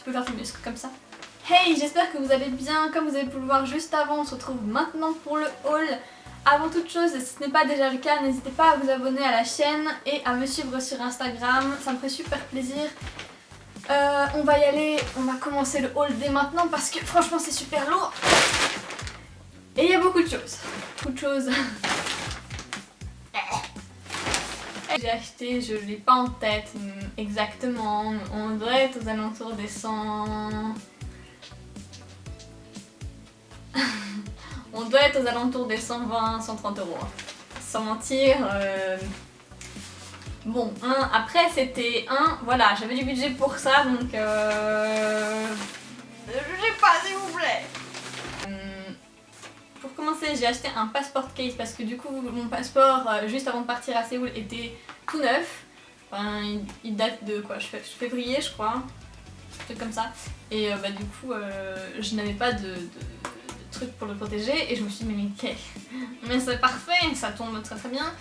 peux faire tes muscles comme ça. Hey, j'espère que vous allez bien. Comme vous avez pu le voir juste avant, on se retrouve maintenant pour le haul. Avant toute chose, si ce n'est pas déjà le cas, n'hésitez pas à vous abonner à la chaîne et à me suivre sur Instagram, ça me ferait super plaisir. On va y aller, on va commencer le haul dès maintenant parce que franchement c'est super lourd. Et il y a beaucoup de choses. Beaucoup de choses. J'ai acheté, je ne l'ai pas en tête exactement, on doit être aux alentours des 100... on doit être aux alentours des 120, 130 euros. Sans mentir. Bon, après c'était voilà, j'avais du budget pour ça, donc j'ai pas, s'il vous plaît. Pour commencer, j'ai acheté un passport case parce que du coup mon passeport juste avant de partir à Séoul était tout neuf. Enfin, il date de quoi, février je crois, un truc comme ça. Et du coup je n'avais pas de truc pour le protéger et je me suis dit mais c'est parfait, ça tombe très très bien.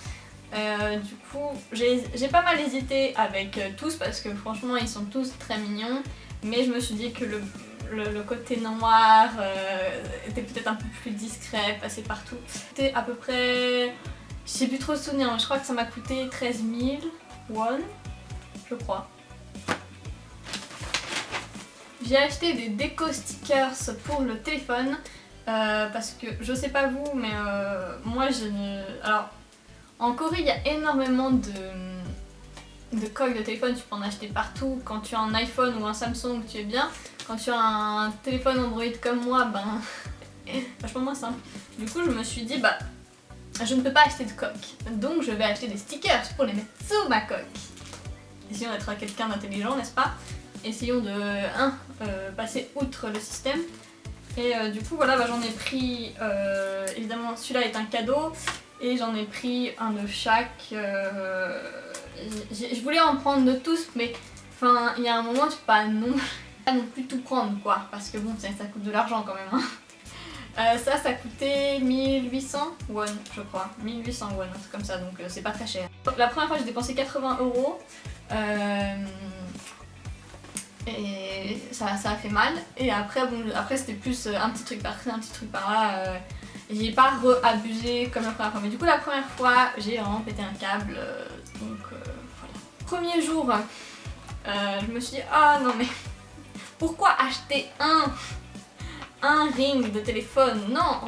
Du coup j'ai pas mal hésité avec tous parce que franchement ils sont tous très mignons, mais je me suis dit que le côté noir était peut-être un peu plus discret, passé partout. C'était à peu près, je sais plus trop le souvenir, mais je crois que ça m'a coûté 13 000 won, je crois. J'ai acheté des déco stickers pour le téléphone parce que je sais pas vous, mais moi je ne... Alors en Corée il y a énormément de coques de téléphone, tu peux en acheter partout. Quand tu as un iPhone ou un Samsung, tu es bien. Quand tu as un téléphone Android comme moi, ben vachement moins simple. Du coup je me suis dit je ne peux pas acheter de coque, donc je vais acheter des stickers pour les mettre sous ma coque. Essayons d'être quelqu'un d'intelligent, n'est-ce pas? Essayons de passer outre le système. Et du coup voilà, j'en ai pris, évidemment celui-là est un cadeau, et j'en ai pris un de chaque. Je voulais en prendre de tous, mais enfin il y a un moment tu peux pas non plus tout prendre quoi, parce que bon ça coûte de l'argent quand même. Ça coûtait 1800 won je crois, 1800 won, un truc comme ça, donc c'est pas très cher. La première fois j'ai dépensé 80 euros. Et ça a fait mal, et après bon, après c'était plus un petit truc par-ci, un petit truc par-là, et j'ai pas re-abusé comme la première fois. Mais du coup la première fois j'ai vraiment pété un câble, donc voilà. Premier jour, je me suis dit ah non mais pourquoi acheter un ring de téléphone? Non,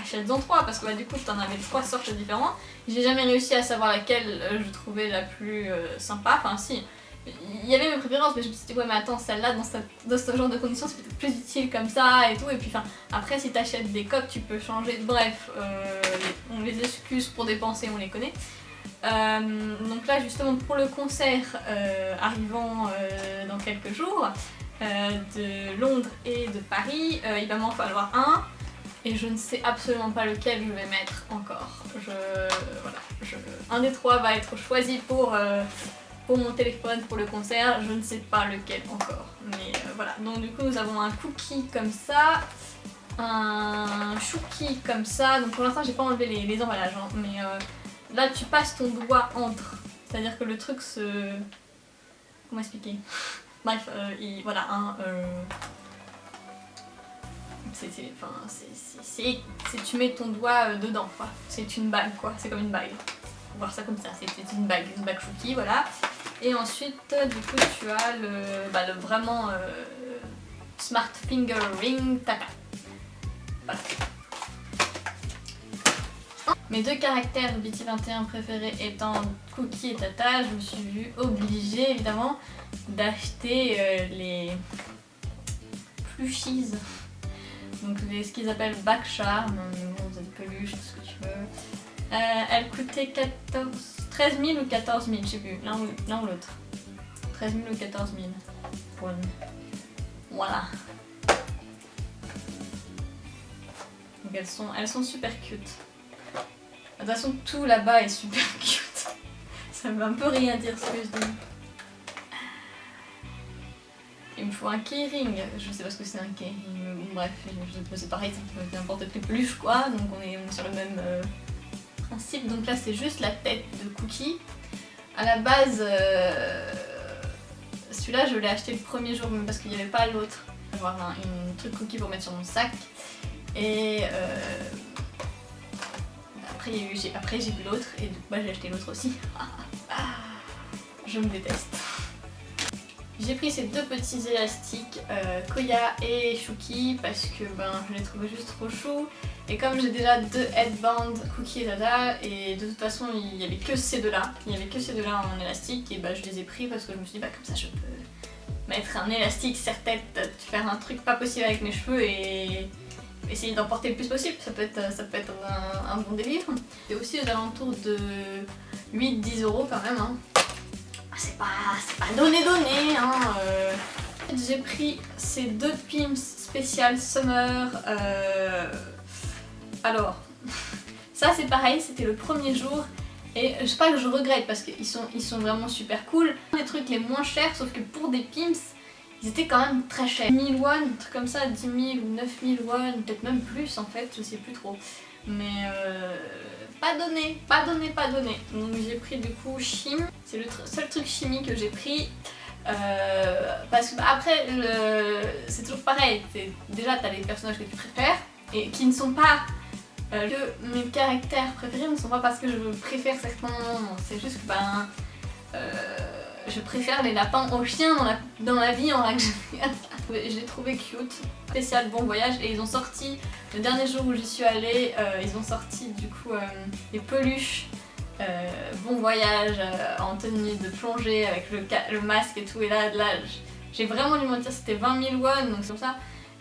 achète-en 3 parce que du coup t'en avais 3 sortes différentes. J'ai jamais réussi à savoir laquelle je trouvais la plus sympa, enfin si, il y avait mes préférences mais je me suis dit ouais mais attends celle-là dans ce genre de conditions c'est peut-être plus utile comme ça et tout, et puis enfin après si t'achètes des coques tu peux changer, bref, on les excuses pour dépenser, on les connaît. Donc là justement pour le concert arrivant dans quelques jours, de Londres et de Paris, il va m'en falloir un et je ne sais absolument pas lequel je vais mettre encore. Un des 3 va être choisi pour mon téléphone pour le concert, je ne sais pas lequel encore. Mais voilà, donc du coup nous avons un cookie comme ça, un chouki comme ça, donc pour l'instant j'ai pas enlevé les emballages, hein, mais là tu passes ton doigt entre, c'est-à-dire que le truc se... Comment expliquer? Bref, voilà, tu mets ton doigt dedans, quoi. C'est une bague, quoi. C'est comme une bague. Faut voir ça comme ça. C'est une bague chouki, voilà. Et ensuite, du coup, tu as le vraiment Smart Finger Ring Tata. Voilà. Mes 2 caractères BT21 préférés étant Cookie et Tata, je me suis vue obligée évidemment d'acheter les plushies, donc ce qu'ils appellent back charm, des peluches, tout ce que tu veux. Elles coûtaient 13 000 ou 14 000, je sais plus, l'un ou l'autre. 13 000 ou 14 000 pour une. Voilà. Donc elles sont super cute. De toute façon tout là-bas est super cute. Ça veut un peu rien dire ce que je dis. Il me faut un keyring, je sais pas ce que c'est un keyring, bref, c'est pareil, ça peut être n'importe quelle peluche quoi, donc on est sur le même principe. Donc là c'est juste la tête de Cookie. À la base, celui-là je l'ai acheté le premier jour parce qu'il n'y avait pas l'autre, avoir un truc Cookie pour mettre sur mon sac. Et après j'ai vu l'autre et du coup j'ai acheté l'autre aussi. Je me déteste. J'ai pris ces 2 petits élastiques, Koya et Chouki, parce que je les trouvais juste trop chou. Et comme j'ai déjà 2 headbands, Cookie et Dada, et de toute façon il n'y avait que ces 2 là, en élastique, et je les ai pris parce que je me suis dit comme ça je peux mettre un élastique serre-tête, faire un truc pas possible avec mes cheveux et essayer d'en porter le plus possible, ça peut être un bon délire. C'est aussi aux alentours de 8-10 € quand même, hein. C'est pas donné hein. J'ai pris ces 2 Pimps spécial summer. Alors, ça c'est pareil, c'était le premier jour et je sais pas que je regrette parce qu'ils sont vraiment super cool. Les trucs les moins chers, sauf que pour des Pimps, ils étaient quand même très chers. 1000 won, un truc comme ça, 10 000 ou 9000 won, peut-être même plus en fait, je sais plus trop. Mais pas donné. Donc j'ai pris du coup Chim, c'est le seul truc chimie que j'ai pris. Parce que après c'est toujours pareil, déjà t'as les personnages que tu préfères et qui ne sont pas que mes caractères préférés, ne sont pas parce que je préfère certains, c'est juste que je préfère les lapins aux chiens dans la vie en règle générale. Je l'ai trouvé cute, spécial bon voyage, et ils ont sorti, le dernier jour où j'y suis allée, ils ont sorti du coup les peluches bon voyage en tenue de plongée avec le masque et tout, et là j'ai vraiment dû mentir, c'était 20 000 won, donc c'est comme ça.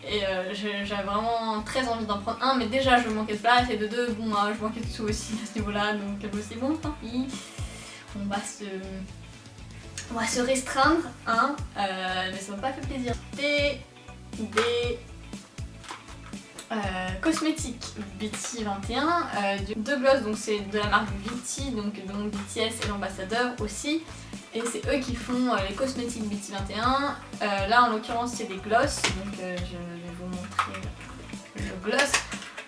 Et j'avais vraiment très envie d'en prendre un, mais déjà je manquais de place, et de 2, bon moi je manquais de sous aussi à ce niveau-là, donc c'est bon, tant pis. On va se restreindre, hein, mais ça m'a pas fait plaisir. Des cosmétiques BT21, 2 gloss, donc c'est de la marque Viti, donc BTS et l'ambassadeur aussi. Et c'est eux qui font les cosmétiques BT21. Là en l'occurrence c'est des gloss, donc je vais vous montrer le gloss.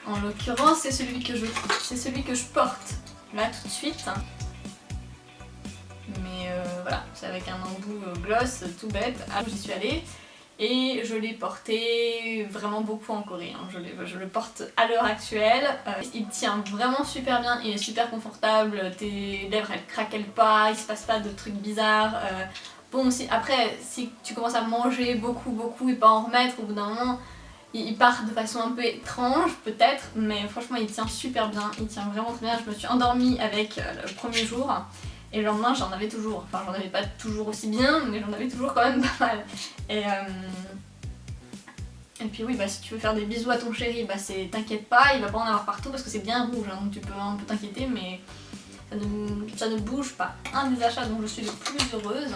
En l'occurrence c'est celui que je porte là tout de suite. Mais voilà, c'est avec un embout gloss tout bête. Alors j'y suis allée et je l'ai porté vraiment beaucoup en Corée, hein. Je le porte à l'heure actuelle. Il tient vraiment super bien, il est super confortable, tes lèvres elles craquellent pas, il se passe pas de trucs bizarres. Bon, après si tu commences à manger beaucoup et pas en remettre, au bout d'un moment il part de façon un peu étrange peut-être, mais franchement il tient super bien, il tient vraiment très bien. Je me suis endormie avec le premier jour. Et le lendemain j'en avais toujours, enfin j'en avais pas toujours aussi bien, mais j'en avais toujours quand même pas mal. Et puis oui, bah si tu veux faire des bisous à ton chéri, bah t'inquiète pas, il va pas en avoir partout parce que c'est bien rouge, hein, donc tu peux un peu t'inquiéter, mais ça ne bouge pas. Un des achats dont je suis le plus heureuse,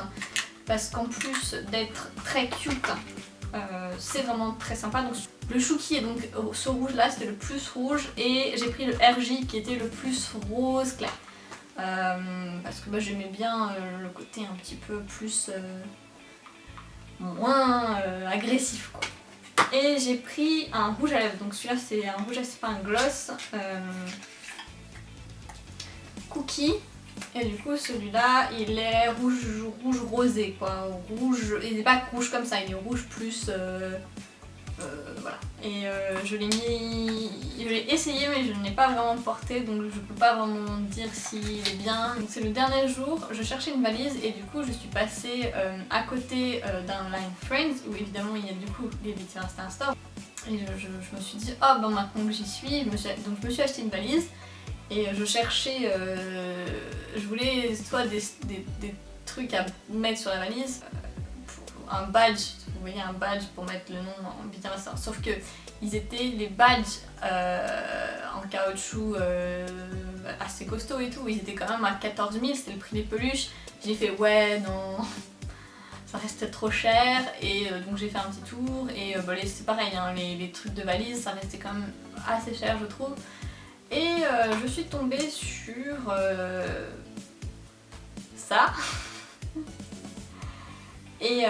parce qu'en plus d'être très cute, c'est vraiment très sympa. Donc le Chouki est donc ce rouge là, c'était le plus rouge, et j'ai pris le RJ qui était le plus rose clair. Parce que bah, j'aimais bien le côté un petit peu plus moins agressif quoi. Et j'ai pris un rouge à lèvres, donc celui-là c'est un rouge à lèvres, c'est pas un gloss, Cookie. Et du coup celui-là il est rouge rosé quoi, rouge, il n'est pas rouge comme ça, il est rouge plus voilà. Et je l'ai essayé mais je ne l'ai pas vraiment porté, donc je peux pas vraiment dire s'il est bien. Donc c'est le dernier jour, je cherchais une valise et du coup je suis passée à côté d'un Line Friends où évidemment il y a du coup les Little Instant Store. Et je me suis dit oh bon maintenant que j'y suis, donc je me suis acheté une valise et je cherchais, je voulais soit des trucs à mettre sur la valise, un badge. Vous voyez, un badge pour mettre le nom en bien ça. Sauf que ils étaient les badges en caoutchouc assez costauds et tout. Ils étaient quand même à 14 000, c'était le prix des peluches. J'ai fait ouais non, ça restait trop cher, et donc j'ai fait un petit tour et bah, c'est pareil, hein, les trucs de valise ça restait quand même assez cher je trouve. Et je suis tombée sur ça. Et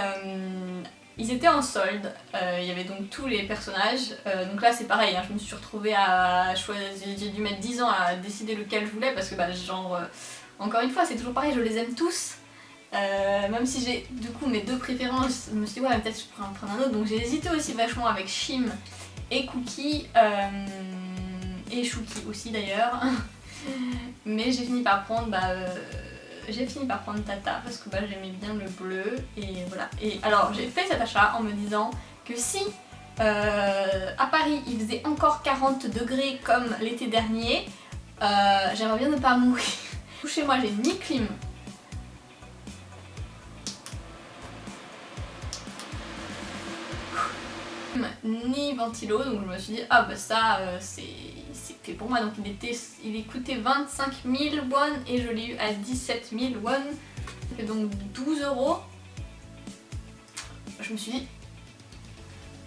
ils étaient en solde, il y avait donc tous les personnages, donc là c'est pareil, hein, je me suis retrouvée à choisir, j'ai dû mettre 10 ans à décider lequel je voulais parce que bah genre, encore une fois c'est toujours pareil, je les aime tous, même si j'ai du coup mes deux préférences, je me suis dit ouais peut-être je pourrais en prendre un autre, donc j'ai hésité aussi vachement avec Shim et Cookie, et Chouki aussi d'ailleurs, mais j'ai fini par prendre Tata parce que bah, j'aimais bien le bleu et voilà. Et alors j'ai fait cet achat en me disant que si à Paris il faisait encore 40 degrés comme l'été dernier, j'aimerais bien ne pas mourir. Chez moi j'ai ni clim, ni ventilo, donc je me suis dit ah bah ça c'est fait pour moi. Donc il coûtait 25 000 won et je l'ai eu à 17 000 won, ça fait donc 12 €. Je me suis dit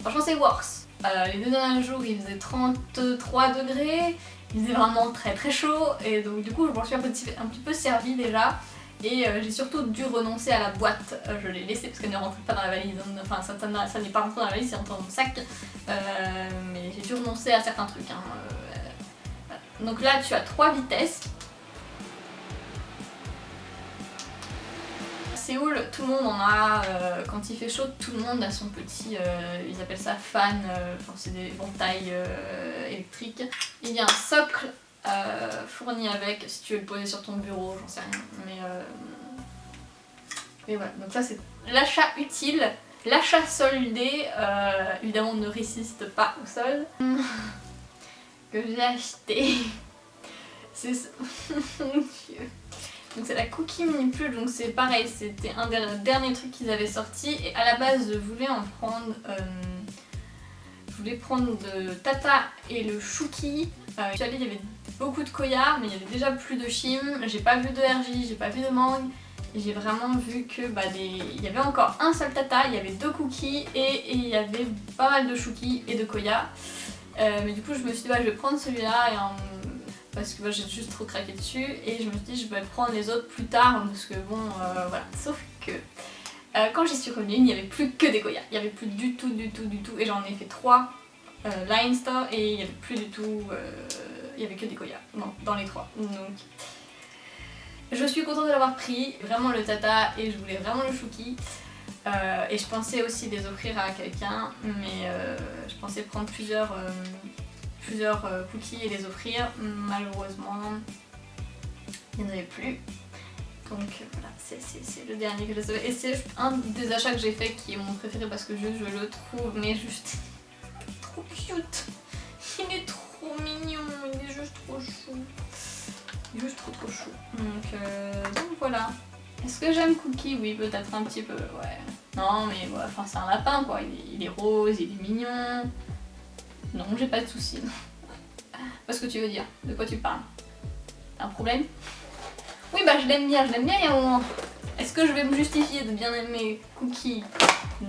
franchement c'est worse. Les deux derniers jours il faisait 33 degrés, il faisait vraiment très chaud, et donc du coup je m'en suis un petit peu servie déjà. Et j'ai surtout dû renoncer à la boîte, je l'ai laissée parce qu'elle ne rentrait pas dans la valise, enfin ça n'est pas rentré dans la valise, c'est rentré dans mon sac, mais j'ai dû renoncer à certains trucs, hein. Donc là tu as 3 vitesses. À Séoul, tout le monde en a, quand il fait chaud, tout le monde a son petit, ils appellent ça fan, enfin c'est des éventails électriques. Il y a un socle fourni avec, si tu veux le poser sur ton bureau, j'en sais rien, mais voilà, donc ça c'est l'achat utile. L'achat soldé, évidemment ne résiste pas au solde, que j'ai acheté. C'est ça. Mon Dieu. Donc c'est la Cookie Mini Plush, donc c'est pareil, c'était un des derniers trucs qu'ils avaient sorti, et à la base je voulais en prendre, je voulais prendre de Tata et le Chouki. Je suis allée, il y avait beaucoup de Koya, mais il y avait déjà plus de Shim, j'ai pas vu de RJ, j'ai pas vu de Mang, et j'ai vraiment vu que bah, il y avait encore un seul Tata, il y avait 2 Cookies et il y avait pas mal de Chouki et de Koya. Mais du coup je me suis dit bah, je vais prendre celui-là parce que bah, j'ai juste trop craqué dessus, et je me suis dit je vais prendre les autres plus tard parce que bon voilà. Sauf que quand j'y suis revenue il n'y avait plus que des Koya, il n'y avait plus du tout, et j'en ai fait 3 Line Store et il n'y avait plus du tout, il n'y avait que des Koya dans les 3. Donc je suis contente de l'avoir pris, vraiment le Tata, et je voulais vraiment le Chouki. Et je pensais aussi les offrir à quelqu'un, mais je pensais prendre plusieurs cookies et les offrir. Malheureusement, il n'y en avait plus. Donc voilà, c'est le dernier que j'ai sauvé. Et c'est un des achats que j'ai fait qui est mon préféré parce que juste je le trouve, mais juste trop cute. Il est trop mignon, il est juste trop chou. Il est juste trop chou. Donc voilà. Est-ce que j'aime Cookie? Oui, peut-être un petit peu, ouais. Non, mais ouais, enfin c'est un lapin quoi, il est rose, il est mignon. Non, j'ai pas de soucis. Qu'est-ce que tu veux dire? De quoi tu parles? T'as un problème? Oui, bah je l'aime bien, il y a un moment. Est-ce que je vais me justifier de bien aimer Cookie?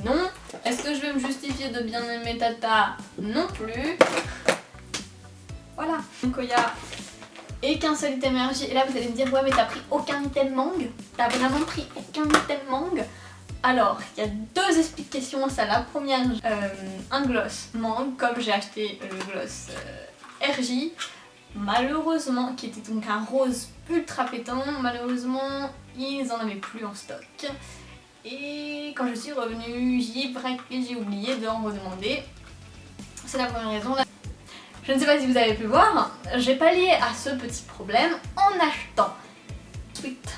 Non. Est-ce que je vais me justifier de bien aimer Tata? Non plus. Voilà. Donc il y a et qu'un seul item énergie. Et là vous allez me dire ouais mais t'as pris aucun item mangue? T'as vraiment pris aucun item mangue? Alors il y a deux explications à ça. La première, un gloss mangue comme j'ai acheté le gloss RJ. Malheureusement, qui était donc un rose ultra pétant, malheureusement ils en avaient plus en stock. Et quand je suis revenue, j'ai oublié d'en redemander. C'est la première raison. Je ne sais pas si vous avez pu voir, j'ai pallié à ce petit problème en achetant Sweet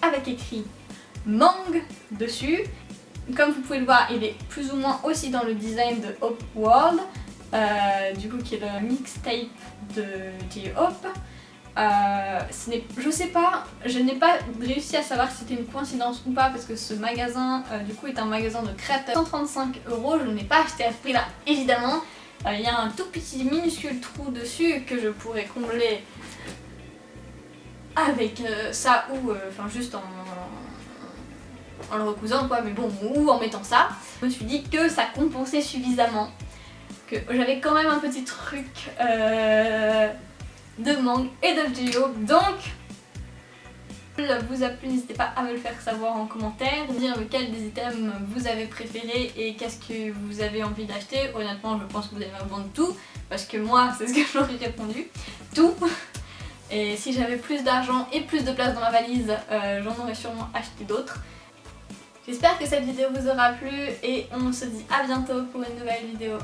avec écrit Mangue dessus. Comme vous pouvez le voir, il est plus ou moins aussi dans le design de Hope World, du coup qui est le mixtape de J-Hope. Je sais pas, je n'ai pas réussi à savoir si c'était une coïncidence ou pas parce que ce magasin du coup est un magasin de créateurs. 135 €, je ne l'ai pas acheté à ce prix là évidemment. Il y a un tout petit minuscule trou dessus que je pourrais combler avec ça ou enfin juste en le recousant quoi, mais bon, ou en mettant ça. Je me suis dit que ça compensait suffisamment, que j'avais quand même un petit truc de mangue et de J-Hope. Donc vous a plu, n'hésitez pas à me le faire savoir en commentaire, de dire lequel des items vous avez préféré et qu'est-ce que vous avez envie d'acheter. Honnêtement je pense que vous allez me répondre tout, parce que moi c'est ce que j'aurais répondu, tout. Et si j'avais plus d'argent et plus de place dans ma valise, j'en aurais sûrement acheté d'autres. J'espère que cette vidéo vous aura plu et on se dit à bientôt pour une nouvelle vidéo.